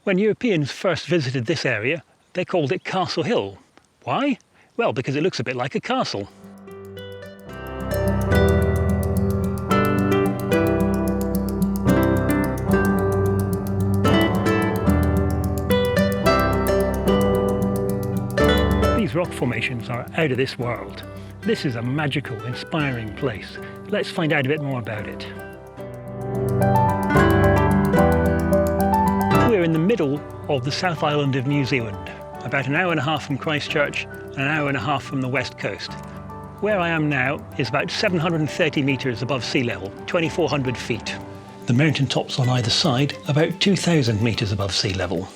When Europeans first visited this area, they called it Castle Hill. Why? Well, because it looks a bit like a castle. These rock formations are out of this world. This is a magical, inspiring place. Let's find out a bit more about it. We're in the middle of the South Island of New Zealand, about an hour and a half from Christchurch and an hour and a half from the west coast. Where I am now is about 730 metres above sea level, 2,400 feet. The mountain tops on either side about 2,000 metres above sea level.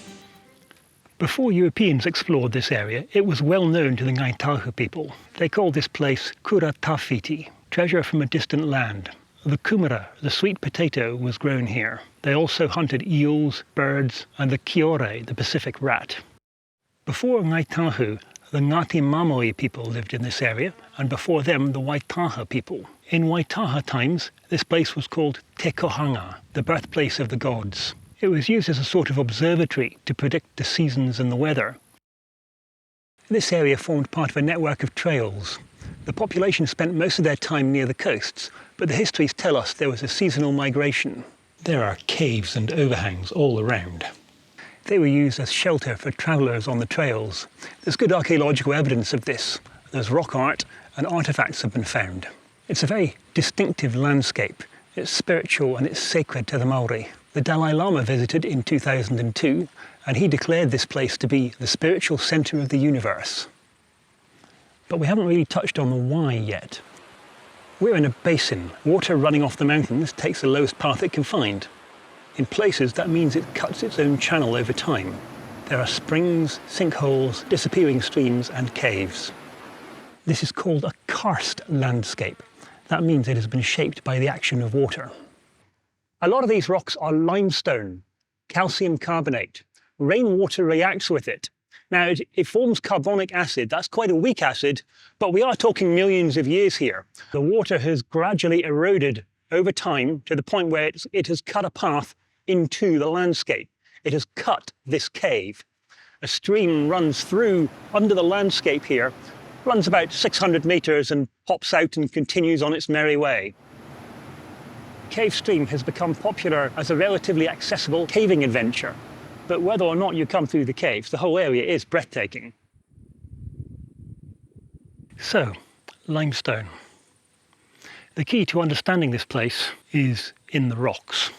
Before Europeans explored this area, it was well known to the Ngaitahu people. They called this place Kura Tawhiti, treasure from a distant land. The kumara, the sweet potato, was grown here. They also hunted eels, birds, and the kiore, the Pacific rat. Before Ngaitahu, the Ngāti Māori people lived in this area, and before them the Waitaha people. In Waitaha times, this place was called Te Kohanga, the birthplace of the gods. It was used as a sort of observatory to predict the seasons and the weather. This area formed part of a network of trails. The population spent most of their time near the coasts, but the histories tell us there was a seasonal migration. There are caves and overhangs all around. They were used as shelter for travellers on the trails. There's good archaeological evidence of this. There's rock art and artefacts have been found. It's a very distinctive landscape. It's spiritual and it's sacred to the Māori. The Dalai Lama visited in 2002 and he declared this place to be the spiritual centre of the universe. But we haven't really touched on the why yet. We're in a basin. Water running off the mountains takes the lowest path it can find. In places, that means it cuts its own channel over time. There are springs, sinkholes, disappearing streams and caves. This is called a karst landscape. That means it has been shaped by the action of water. A lot of these rocks are limestone, calcium carbonate. Rainwater reacts with it. Now, it forms carbonic acid. That's quite a weak acid, but we are talking millions of years here. The water has gradually eroded over time to the point where it has cut a path into the landscape. It has cut this cave. A stream runs through under the landscape here, runs about 600 metres and hops out and continues on its merry way. Cave Stream has become popular as a relatively accessible caving adventure. But whether or not you come through the caves, the whole area is breathtaking. So, limestone. The key to understanding this place is in the rocks.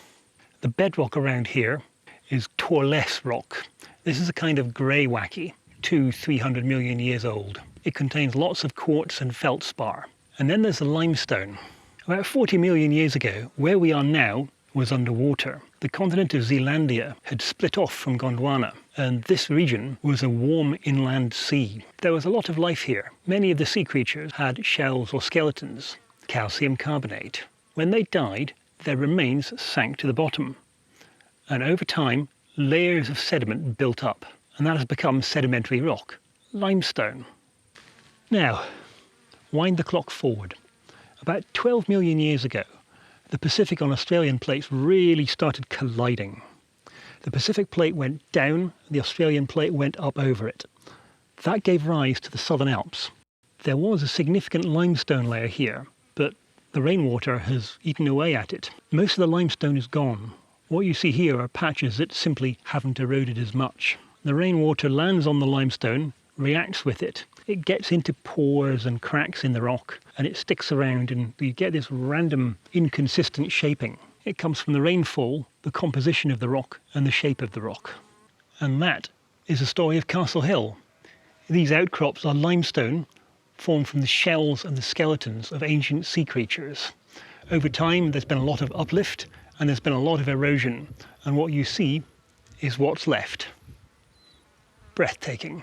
The bedrock around here is Torles rock. This is a kind of grey wacky, 200–300 million years old. It contains lots of quartz and feldspar. And then there's the limestone. About 40 million years ago, where we are now was underwater. The continent of Zealandia had split off from Gondwana, and this region was a warm inland sea. There was a lot of life here. Many of the sea creatures had shells or skeletons, calcium carbonate. When they died, their remains sank to the bottom. And over time, layers of sediment built up, and that has become sedimentary rock, limestone. Now, wind the clock forward. About 12 million years ago, the Pacific and Australian plates really started colliding. The Pacific plate went down, the Australian plate went up over it. That gave rise to the Southern Alps. There was a significant limestone layer here, but the rainwater has eaten away at it. Most of the limestone is gone. What you see here are patches that simply haven't eroded as much. The rainwater lands on the limestone, reacts with it. It gets into pores and cracks in the rock, and it sticks around, and you get this random, inconsistent shaping. It comes from the rainfall, the composition of the rock, and the shape of the rock. And that is the story of Castle Hill. These outcrops are limestone, formed from the shells and the skeletons of ancient sea creatures. Over time, there's been a lot of uplift, and there's been a lot of erosion, and what you see is what's left. Breathtaking.